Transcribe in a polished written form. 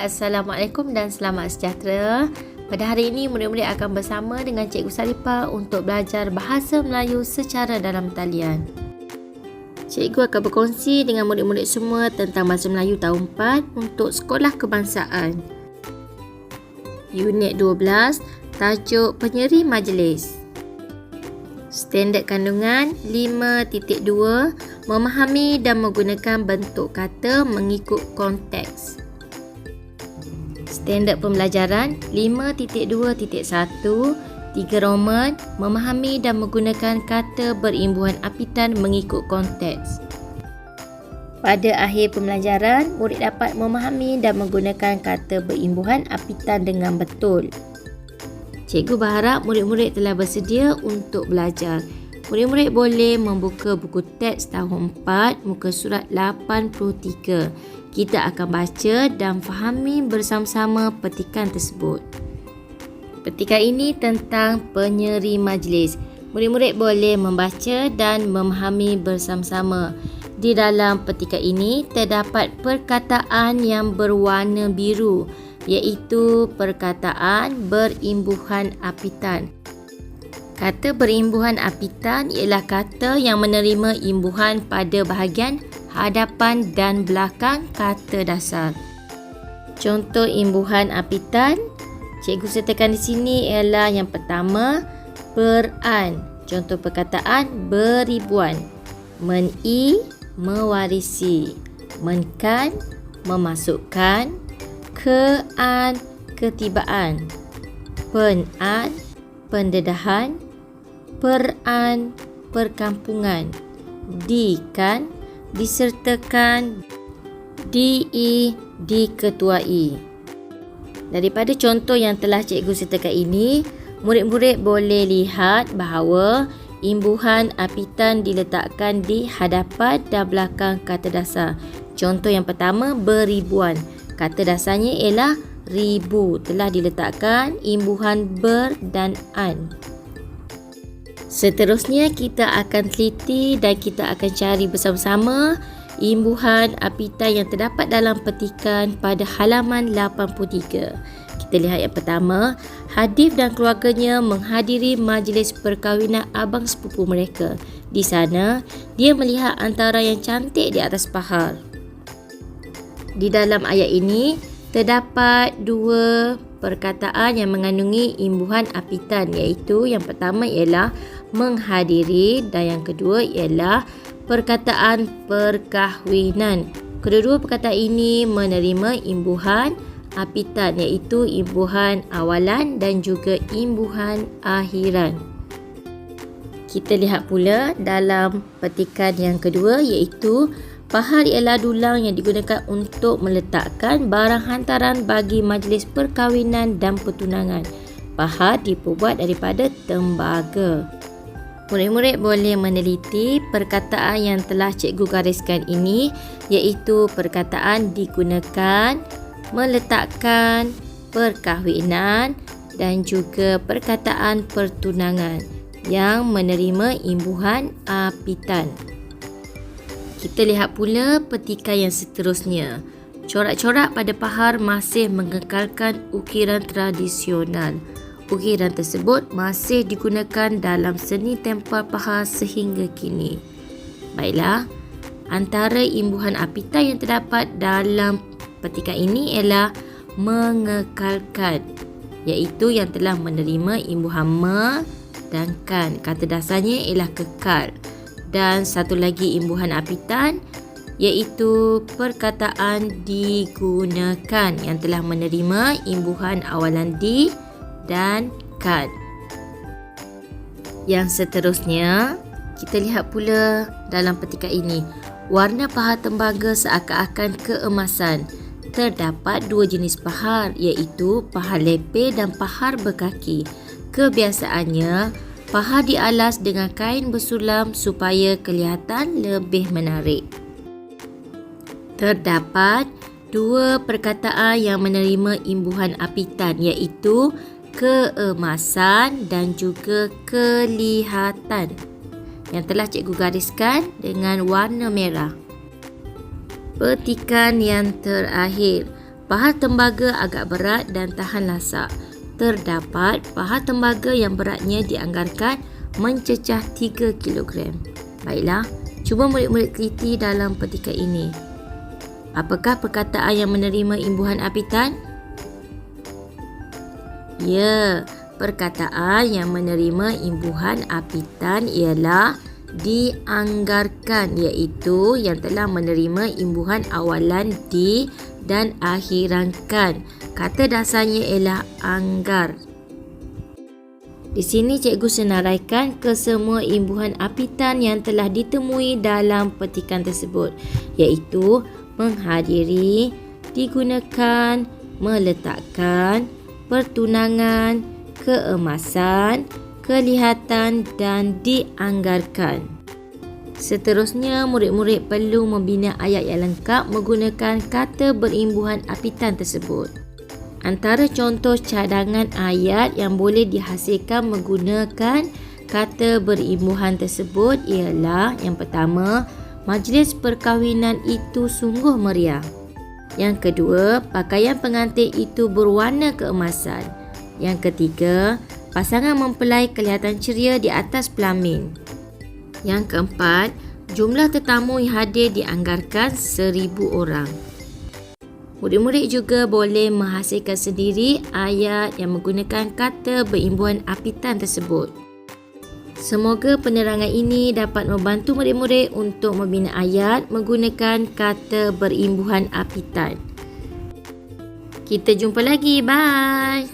Assalamualaikum dan selamat sejahtera. Pada hari ini, murid-murid akan bersama dengan Cikgu Saripah untuk belajar bahasa Melayu secara dalam talian. Cikgu akan berkongsi dengan murid-murid semua tentang bahasa Melayu tahun 4 untuk sekolah kebangsaan. Unit 12, tajuk penyeri majlis. Standard kandungan 5.2, memahami dan menggunakan bentuk kata mengikut konteks. Standard pembelajaran 5.2.1, 3 Roman, memahami dan menggunakan kata berimbuhan apitan mengikut konteks. Pada akhir pembelajaran, murid dapat memahami dan menggunakan kata berimbuhan apitan dengan betul. Cikgu berharap murid-murid telah bersedia untuk belajar. Murid-murid boleh membuka buku teks tahun 4, muka surat 83. Kita akan baca dan fahami bersama-sama petikan tersebut. Petikan ini tentang penyeri majlis. Murid-murid boleh membaca dan memahami bersama-sama. Di dalam petikan ini terdapat perkataan yang berwarna biru, iaitu perkataan berimbuhan apitan. Kata berimbuhan apitan ialah kata yang menerima imbuhan pada bahagian hadapan dan belakang kata dasar. Contoh imbuhan apitan cikgu sertakan di sini ialah yang pertama, beran. Contoh perkataan beribuan. Meni, mewarisi. Menkan, memasukkan. Kean, ketibaan. Penan, pendedahan. Peran, perkampungan. Dikan, disertakan. Diketuai. Daripada contoh yang telah cikgu sertakan ini, murid-murid boleh lihat bahawa imbuhan apitan diletakkan di hadapan dan belakang kata dasar. Contoh yang pertama, beribuan. Kata dasarnya ialah ribu. Telah diletakkan imbuhan ber dan an. Seterusnya kita akan teliti dan kita akan cari bersama-sama imbuhan apitan yang terdapat dalam petikan pada halaman 83. Kita lihat yang pertama, Hadif dan keluarganya menghadiri majlis perkahwinan abang sepupu mereka. Di sana, dia melihat antara yang cantik di atas pahar. Di dalam ayat ini, terdapat dua perkataan yang mengandungi imbuhan apitan, iaitu yang pertama ialah menghadiri dan yang kedua ialah perkataan perkahwinan. Kedua-dua perkataan ini menerima imbuhan apitan, iaitu imbuhan awalan dan juga imbuhan akhiran. Kita lihat pula dalam petikan yang kedua, iaitu pahar ialah dulang yang digunakan untuk meletakkan barang hantaran bagi majlis perkahwinan dan pertunangan. Pahar diperbuat daripada tembaga. Murid-murid boleh meneliti perkataan yang telah cikgu gariskan ini, iaitu perkataan digunakan, meletakkan, perkahwinan dan juga perkataan pertunangan yang menerima imbuhan apitan. Kita lihat pula petikan yang seterusnya. Corak-corak pada pahar masih mengekalkan ukiran tradisional. Ukiran tersebut masih digunakan dalam seni tempel pahar sehingga kini. Baiklah, antara imbuhan apitan yang terdapat dalam petikan ini ialah mengekalkan, iaitu yang telah menerima imbuhan me dan kan. Kata dasarnya ialah kekal. Dan satu lagi imbuhan apitan, iaitu perkataan digunakan yang telah menerima imbuhan awalan di dan kan. Yang seterusnya, kita lihat pula dalam petikan ini. Warna pahar tembaga seakan-akan keemasan. Terdapat dua jenis pahar, iaitu pahar lepeh dan pahar berkaki. Kebiasaannya, pahar dialas dengan kain bersulam supaya kelihatan lebih menarik. Terdapat dua perkataan yang menerima imbuhan apitan, iaitu keemasan dan juga kelihatan, yang telah cikgu gariskan dengan warna merah. Petikan yang terakhir, Paha tembaga agak berat dan tahan lasak. Terdapat paha tembaga yang beratnya dianggarkan mencecah 3 kg. Baiklah, cuba murid-murid teliti dalam petikan ini. Apakah perkataan yang menerima imbuhan apitan? Ya, perkataan yang menerima imbuhan apitan ialah dianggarkan, iaitu yang telah menerima imbuhan awalan di dan akhiran kan. Kata dasarnya ialah anggar. Di sini cikgu senaraikan kesemua imbuhan apitan yang telah ditemui dalam petikan tersebut, iaitu menghadiri, digunakan, meletakkan, pertunangan, keemasan, kelihatan dan dianggarkan. Seterusnya, murid-murid perlu membina ayat yang lengkap menggunakan kata berimbuhan apitan tersebut. Antara contoh cadangan ayat yang boleh dihasilkan menggunakan kata berimbuhan tersebut ialah yang pertama, majlis perkahwinan itu sungguh meriah. Yang kedua, pakaian pengantin itu berwarna keemasan. Yang ketiga, pasangan mempelai kelihatan ceria di atas pelamin. Yang keempat, jumlah tetamu yang hadir dianggarkan 1,000 orang. Murid-murid juga boleh menghasilkan sendiri ayat yang menggunakan kata berimbuhan apitan tersebut. Semoga penerangan ini dapat membantu murid-murid untuk membina ayat menggunakan kata berimbuhan apitan. Kita jumpa lagi. Bye.